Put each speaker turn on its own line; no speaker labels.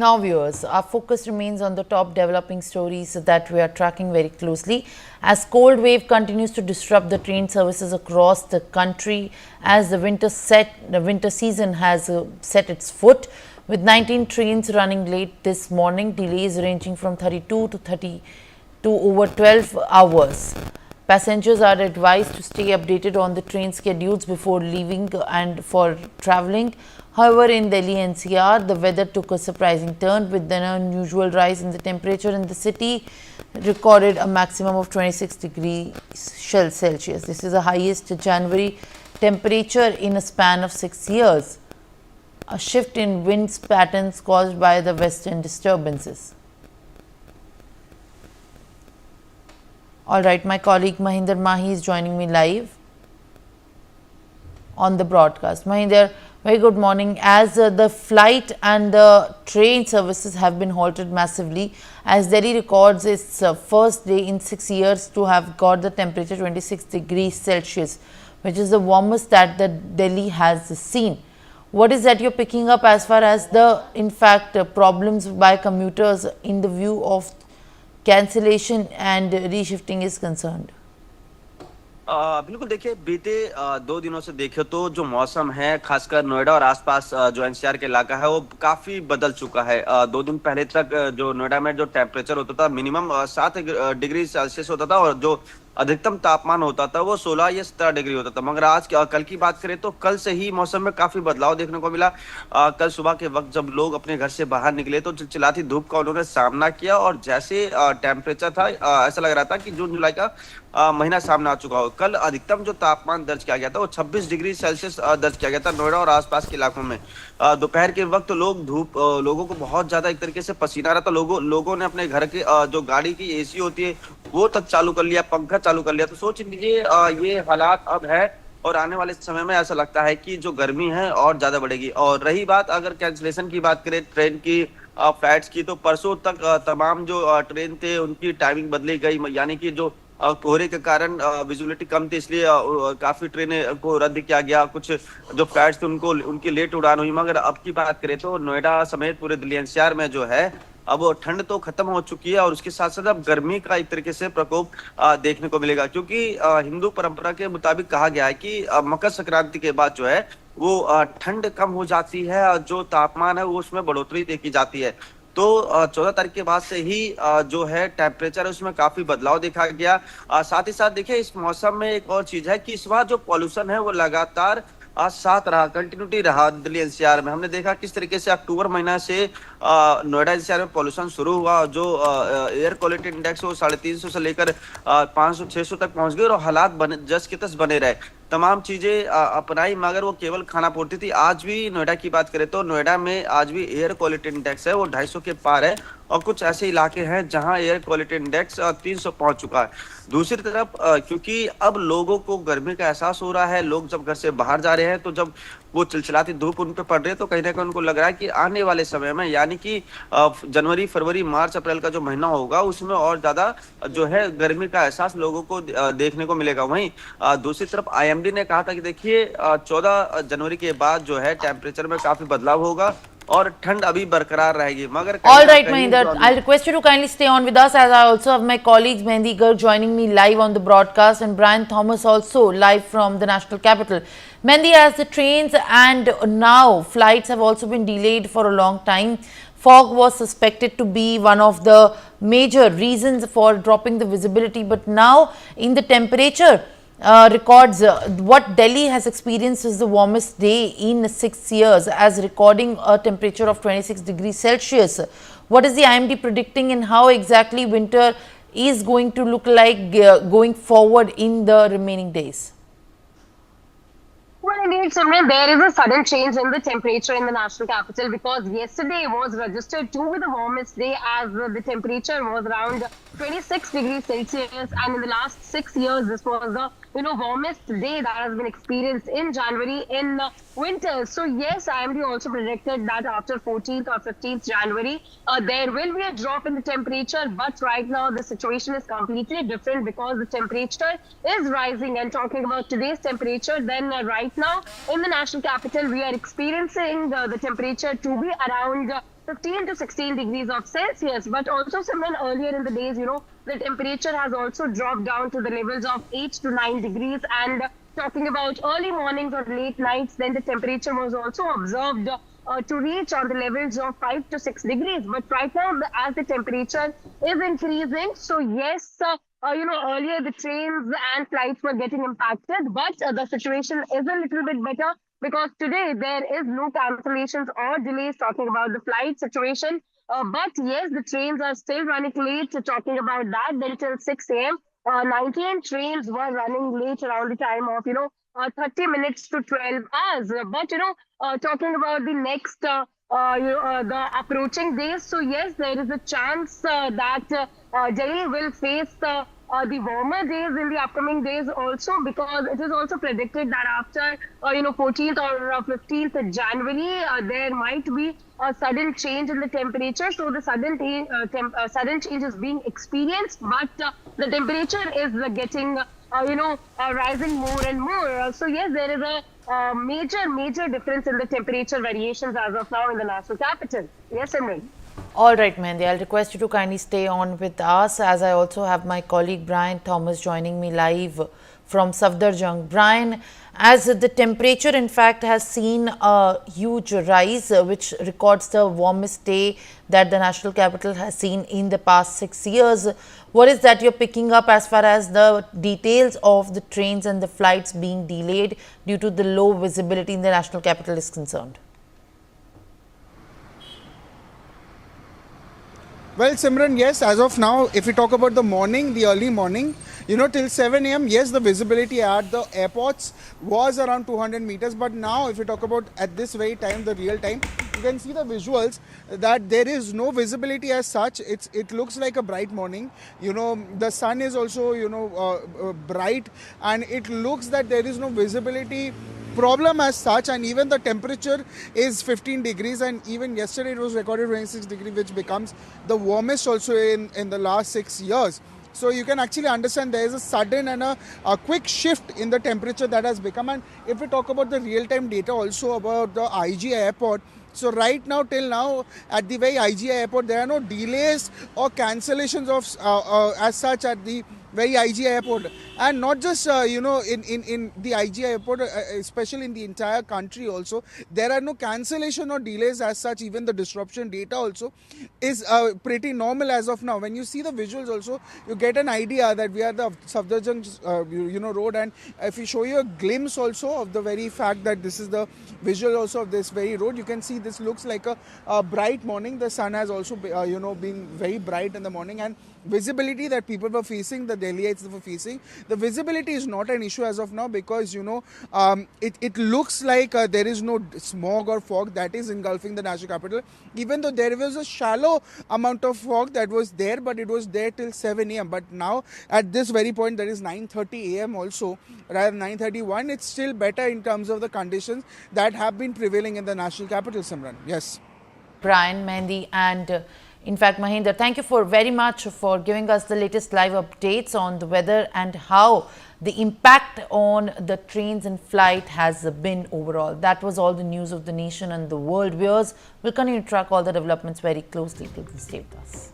Now, viewers, our focus remains on the top developing stories that we are tracking very closely. As cold wave continues to disrupt the train services across the country, as the winter season has set its foot, with 19 trains running late this morning, delays ranging from 32 to 30 to over 12 hours. Passengers are advised to stay updated on the train schedules before leaving and for travelling. However, in Delhi NCR, the weather took a surprising turn with an unusual rise in the temperature in the city, recorded a maximum of 26 degrees Celsius. This is the highest January temperature in a span of 6 years. A shift in winds patterns caused by the western disturbances. All right, my colleague Mahinder Mahi is joining me live on the broadcast. Mahinder, very good morning. As the flight and the train services have been halted massively, as Delhi records its first day in 6 years to have got the temperature 26 degrees Celsius, which is the warmest that the Delhi has seen. What is that you're picking up as far as the, in fact, problems by commuters in the view of cancellation and reshifting is concerned?
बिल्कुल देखिए बीते 2 दिनों से देखे तो जो मौसम है खासकर नोएडा और आसपास जो एनसीआर के इलाका है वो काफी बदल चुका है। 2 दिन पहले तक जो नोएडा में जो टेम्परेचर होता था मिनिमम 7 डिग्री सेल्सियस होता था और जो अधिकतम तापमान होता था वो 16 या 17 डिग्री होता था। मगर आज कल की बात करें तो कल से ही मौसम में काफी बदलाव देखने को मिला। कल सुबह के वक्त जब लोग अपने घर से बाहर निकले तो चिलचिलाती धूप का उन्होंने सामना किया और जैसे टेम्परेचर था ऐसा लग रहा था कि जून जुलाई का महीना सामने आ चुका हो। कल अधिकतम जो तापमान दर्ज किया गया था वो 26 डिग्री सेल्सियस दर्ज किया गया था नोएडा और आसपास के इलाकों में। दोपहर के वक्त लोगों को बहुत ज्यादा एक तरीके से पसीना आ रहा था। लोगों ने अपने घर के जो गाड़ी की एसी होती है वो तक चालू कर लिया, पंखा चालू कर लिया। तो सोच लीजिए ये हालात अब है और आने वाले समय में ऐसा लगता है कि जो गर्मी है और ज्यादा बढ़ेगी। और रही बात अगर कैंसिलेशन की बात करें ट्रेन की फ्लाइट्स की तो परसों तक तमाम जो ट्रेन थे उनकी टाइमिंग बदली गई। यानी कि जो कोहरे के कारण विजिबिलिटी कम थी इसलिए काफी ट्रेनें को रद्द किया गया। कुछ जो फ्लाइट्स थे उनकी लेट उड़ान हुई। मगर अब की बात करें तो नोएडा समेत पूरे दिल्ली एनसीआर में जो है अब ठंड तो खत्म हो चुकी है और उसके साथ साथ अब गर्मी का एक तरीके से प्रकोप देखने को मिलेगा। क्योंकि हिंदू परंपरा के मुताबिक कहा गया है कि मकर संक्रांति के बाद जो है वो ठंड कम हो जाती है और जो तापमान है वो उसमें बढ़ोतरी देखी जाती है। तो 14 तारीख के बाद से ही जो है टेम्परेचर है उसमें काफी बदलाव देखा गया। साथ ही साथ देखिए इस मौसम में एक और चीज है कि इस बार जो पॉल्यूशन है वो लगातार आज साथ रहा, कंटिन्यूटी रहा दिल्ली एनसीआर में। हमने देखा किस तरीके से अक्टूबर महीना से नोएडा एनसीआर में पॉल्यूशन शुरू हुआ। जो एयर क्वालिटी इंडेक्स वो 350 से लेकर 500-600 तक पहुंच गए और हालात जस के तस बने रहे। तमाम चीजें अपनाई मगर वो केवल खाना पूर्ति थी। आज भी नोएडा की बात करें तो नोएडा में आज भी एयर क्वालिटी इंडेक्स है वो 250 के पार है और कुछ ऐसे इलाके हैं जहां एयर क्वालिटी इंडेक्स 300 पहुंच चुका है। दूसरी तरफ क्योंकि अब लोगों को गर्मी का एहसास हो रहा है, लोग जब घर से बाहर जा रहे हैं तो जब वो चिलचिलाती धूप उन पे पड़ रही है तो कहीं ना कहीं उनको लग रहा है कि आने वाले समय में यानी कि जनवरी फरवरी मार्च अप्रैल का जो महीना होगा उसमें और ज्यादा जो है गर्मी का एहसास लोगों को देखने को मिलेगा। वहीं दूसरी तरफ आईएमडी ने कहा था कि देखिए 14 जनवरी के बाद जो है टेम्परेचर में काफी बदलाव होगा और ठंड अभी बरकरार रहेगी। मगर
all right, Mahinder, I'll request you to kindly stay on with us as I also have my colleagues Mehendi Garg joining me live on the broadcast and Brian Thomas also live from the national capital. Mehendi, as the trains and now flights have also been delayed for a long time, fog was suspected to be one of the major reasons for dropping the visibility, but now in the temperature records, what Delhi has experienced is the warmest day in 6 years, as recording a temperature of 26 degrees Celsius. What is the IMD predicting and how exactly winter is going to look like going forward in the remaining days?
Well, indeed, Simran, there is a sudden change in the temperature in the national capital because yesterday was registered to be the warmest day as the temperature was around 26 degrees Celsius, and in the last 6 years, this was the warmest day that has been experienced in January in winter. So yes, IMD also predicted that after 14th or 15th January, there will be a drop in the temperature. But right now, the situation is completely different because the temperature is rising. And talking about today's temperature, then right now, in the national capital, we are experiencing the temperature to be around 15 to 16 degrees of Celsius. But also, someone earlier in the days, the temperature has also dropped down to the levels of 8 to 9 degrees. And talking about early mornings or late nights, then the temperature was also observed to reach on the levels of 5 to 6 degrees. But right now, as the temperature is increasing, so yes, earlier the trains and flights were getting impacted, but the situation is a little bit better because today there is no cancellations or delays talking about the flight situation. But yes, the trains are still running late. Talking about that, then till 6 a.m., 19 trains were running late around the time of, 30 minutes to 12 hours. But, talking about the next, the approaching days, so yes, there is a chance that Delhi will face the warmer days in the upcoming days also, because it is also predicted that after 14th or 15th January there might be a sudden change in the temperature. So the sudden change is being experienced, but the temperature is getting rising more and more. So yes, there is a major difference in the temperature variations as of now in the national capital. Yes, Simran.
All right, Mehendee, I'll request you to kindly stay on with us, as I also have my colleague Brian Thomas joining me live from Safdarjung. Brian, as the temperature in fact has seen a huge rise, which records the warmest day that the national capital has seen in the past 6 years, what is that you're picking up as far as the details of the trains and the flights being delayed due to the low visibility in the national capital is concerned?
Well, Simran, yes, as of now, if we talk about the morning, the early morning, till 7 a.m., yes, the visibility at the airports was around 200 meters. But now, if we talk about at this very time, the real time, you can see the visuals that there is no visibility as such. It looks like a bright morning. The sun is also, bright, and it looks that there is no visibility problem as such, and even the temperature is 15 degrees, and even yesterday it was recorded 26 degrees, which becomes the warmest also in the last 6 years. So you can actually understand there is a sudden and a quick shift in the temperature that has become. And if we talk about the real-time data also about the IGI airport, so right now, till now, at the very IGI airport, there are no delays or cancellations of as such at the very IGI airport. And not just in the IGI airport, especially in the entire country also, there are no cancellation or delays as such. Even the disruption data also is pretty normal as of now. When you see the visuals also, you get an idea that we are the Safdarjung road. And if we show you a glimpse also of the very fact that this is the visual also of this very road, you can see this looks like a bright morning. The sun has also been very bright in the morning, and visibility that people were facing, the Delhiites were facing, the visibility is not an issue as of now, because it looks like there is no smog or fog that is engulfing the national capital, even though there was a shallow amount of fog that was there, but it was there till 7 a.m. But now at this very point, that is 9:30 a.m. also, rather 9:31, it's still better in terms of the conditions that have been prevailing in the national capital, Simran. Yes.
Brian, Mehendee, and in fact, Mahinder, thank you very much for giving us the latest live updates on the weather and how the impact on the trains and flight has been overall. That was all the news of the nation and the world. Viewers will continue to track all the developments very closely. Please stay with us.